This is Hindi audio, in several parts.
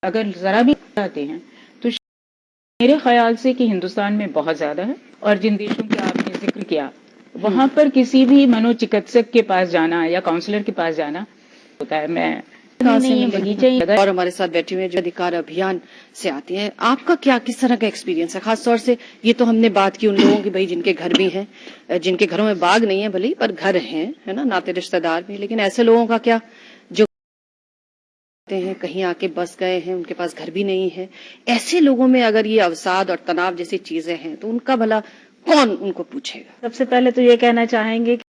अगर जरा भी आते हैं तो मेरे ख्याल से कि हिंदुस्तान में बहुत ज्यादा है। और जिन देशों का आपने जिक्र किया वहां पर किसी भी मनोचिकित्सक के पास जाना या काउंसलर के पास जाना होता है। मैं नहीं बगीचे और हमारे साथ बैठे हुए जो अधिकार अभियान से आती हैं, आपका क्या किस तरह का एक्सपीरियंस है? खास तौर से ये तो हमने बात की उन लोगों की, भाई जिनके घर भी हैं, जिनके घरों में बाग नहीं है भले ही पर घर हैं, है ना, नाते रिश्तेदार भी, लेकिन ऐसे लोगों का क्या जो हैं कहीं आके बस गए हैं, उनके पास घर भी नहीं है। ऐसे लोगों में अगर ये अवसाद और तनाव जैसी चीजें हैं तो उनका भला कौन उनको पूछेगा? सबसे पहले तो ये कहना चाहेंगे कि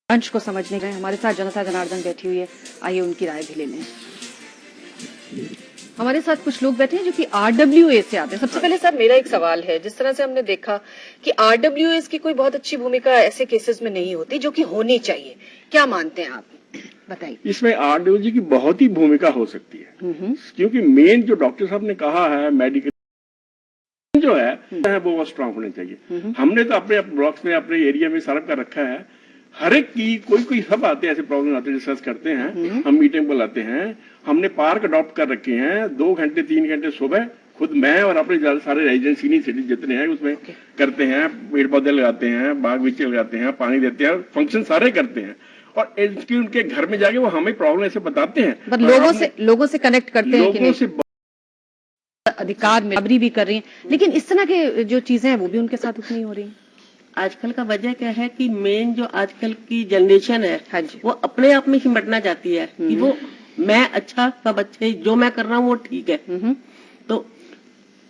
अंश को समझने गए हमारे साथ जनता जनार्दन बैठी हुई है, आइए उनकी राय भी ले लें। हमारे साथ कुछ लोग बैठे हैं जो कि आरडब्ल्यूए से आते हैं। सबसे पहले सर मेरा एक सवाल है, जिस तरह से हमने देखा कि आरडब्ल्यूए की कोई बहुत अच्छी भूमिका ऐसे केसेस में नहीं होती जो कि होनी चाहिए, क्या मानते हैं आप? बताइए। इसमें आरडब्ल्यूए की बहुत ही भूमिका हो सकती है, क्योंकि मेन जो डॉक्टर साहब ने कहा है मेडिकल जो है वो स्ट्रांग होने चाहिए। हमने तो अपने ब्लॉक्स में अपने एरिया में सर्व कर रखा है, हर एक की कोई सब आते हैं, ऐसे प्रॉब्लम आते हैं, डिस्कस करते हैं, हम मीटिंग बुलाते हैं। हमने पार्क अडॉप्ट कर रखे हैं, 2 घंटे 3 घंटे सुबह खुद मैं और अपने सारे रेजिडेंट सीनियर सिटीजन जितने हैं उसमें करते हैं, पेड़ पौधे लगाते हैं, बाग बगीचे लगाते हैं, पानी देते हैं, फंक्शन सारे करते हैं। और इसकी उनके घर में जाके वो हमें प्रॉब्लम ऐसे बताते हैं, लोगों से कनेक्ट करते हैं, लोगों से अधिकार में बराबरी भी कर रही हैं, लेकिन इस तरह के जो चीजें हैं वो भी उनके साथ उतनी हो रही हैं। आजकल का वजह क्या है कि मेन जो आजकल की जनरेशन है, हाँ जी, वो अपने आप में सिमटना चाहती है कि वो मैं अच्छा, सब अच्छे, जो मैं कर रहा हूँ वो ठीक है। तो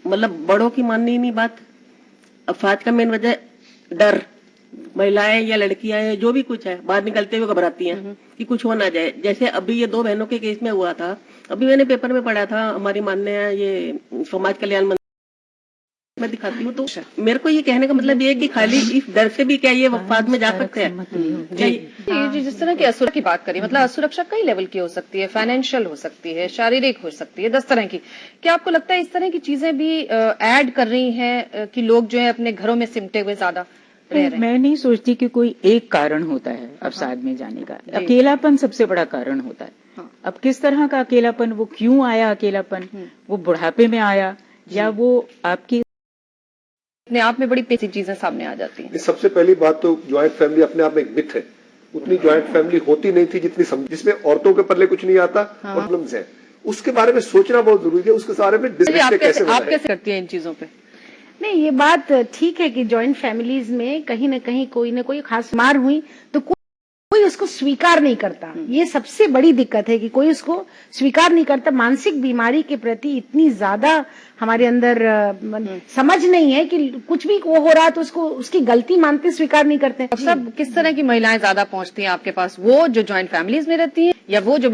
मतलब बड़ों की माननी नहीं बात। अफवाज का मेन वजह डर, महिलाएं या लड़कियां हैं जो भी कुछ है बाहर निकलते हुए घबराती हैं कि कुछ हो ना जाए। जैसे अभी ये 2 बहनों के केस में हुआ था, अभी मैंने पेपर में पढ़ा था, हमारी माननीय ये समाज कल्याण मंत्री मैं दिखाती हूँ। तो मेरे को ये कहने का मतलब ये है कि खाली इस डर से भी क्या ये वफात में जा सकते हैं? जी, जिस तरह की असुरक्षा की बात करें, मतलब असुरक्षा कई लेवल की हो सकती है, फाइनेंशियल हो सकती है, शारीरिक हो सकती है, 10 तरह की। क्या आपको लगता है इस तरह की चीजें भी ऐड कर रही हैं कि लोग जो है अपने घरों में सिमटे हुए ज्यादा रह रहे हैं? मैं नहीं सोचती कि कोई एक कारण होता है अवसाद में जाने का। अकेलापन सबसे बड़ा कारण होता है। अब किस तरह का अकेलापन, वो क्यों आया अकेलापन, वो बुढ़ापे में आया या वो आपकी अपने आप में बड़ी बेसिक चीजें सामने आ जाती हैं। सबसे पहली बात तो ज्वाइंट फैमिली अपने आप में एक मिथ है। उतनी ज्वाइंट फैमिली होती नहीं थी जितनी जिसमें औरतों के पल्ले कुछ नहीं आता, प्रॉब्लम्स है, उसके बारे में सोचना बहुत जरूरी है। उसके बारे में आप कैसे करती हैं इन चीजों पे? नहीं, ये बात ठीक है कि जॉइंट फैमिलीज में कहीं न कहीं कोई न कोई खास मार हुई तो कोई उसको स्वीकार नहीं करता। ये सबसे बड़ी दिक्कत है कि कोई उसको स्वीकार नहीं करता। मानसिक बीमारी के प्रति इतनी ज्यादा हमारे अंदर समझ नहीं है कि कुछ भी वो हो रहा तो उसको उसकी गलती मानते स्वीकार नहीं करते। सब किस तरह की महिलाएं ज्यादा पहुंचती हैं आपके पास, वो जो जॉइंट फैमिलीज में रहती हैं या वो जो